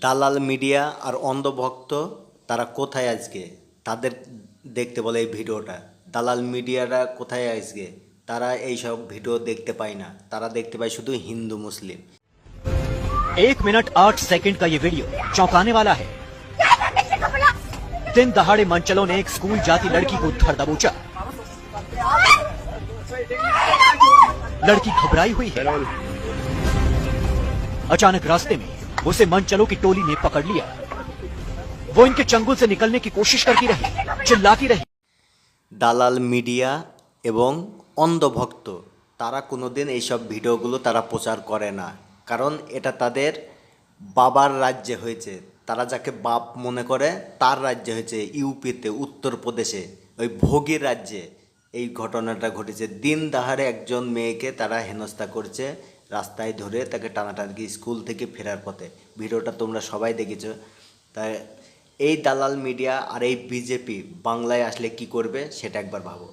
দালাল মিডিয়া আর অন্ধভক্ত তারা কোথায় আজকে? তাদের দেখতে বলে এই ভিডিওটা। দালাল মিডিয়ারা কোথায় আজকে? তারা এইসব ভিডিও দেখতে পায় না, তারা দেখতে পায় শুধু হিন্দু মুসলিম। 1 मिनट 8 सेकंड का ये वीडियो चौंकाने वाला है। दिन दहाड़े मनचलों ने एक स्कूल जाती लड़की को धर दबोचा। लड़की घबराई हुई है। अचानक रास्ते में उसे मनचलों की टोली ने पकड़ लिया। वो इनके चंगुल से निकलने की कोशिश करती रही, चिल्लाती रही। দালাল মিডিয়া এবং অন্ধভক্ত তারা কোনোদিন এইসব ভিডিওগুলো তারা প্রচার করে না, কারণ এটা তাদের বাবার রাজ্যে হয়েছে। তারা যাকে বাপ মনে করে তার রাজ্যে হয়েছে, ইউপিতে, উত্তরপ্রদেশে, ওই ভোগীর রাজ্যে এই ঘটনাটা ঘটেছে। দিন দাহারে একজন মেয়েকে তারা হেনস্থা করছে, রাস্তায় ধরে তাকে টানাটানি স্কুল থেকে ফেরার পথে। ভিডিওটা তোমরা সবাই দেখেছো। তাই এই দালাল মিডিয়া আর এই বিজেপি বাংলায় আসলে কি করবে সেটা একবার ভাবো।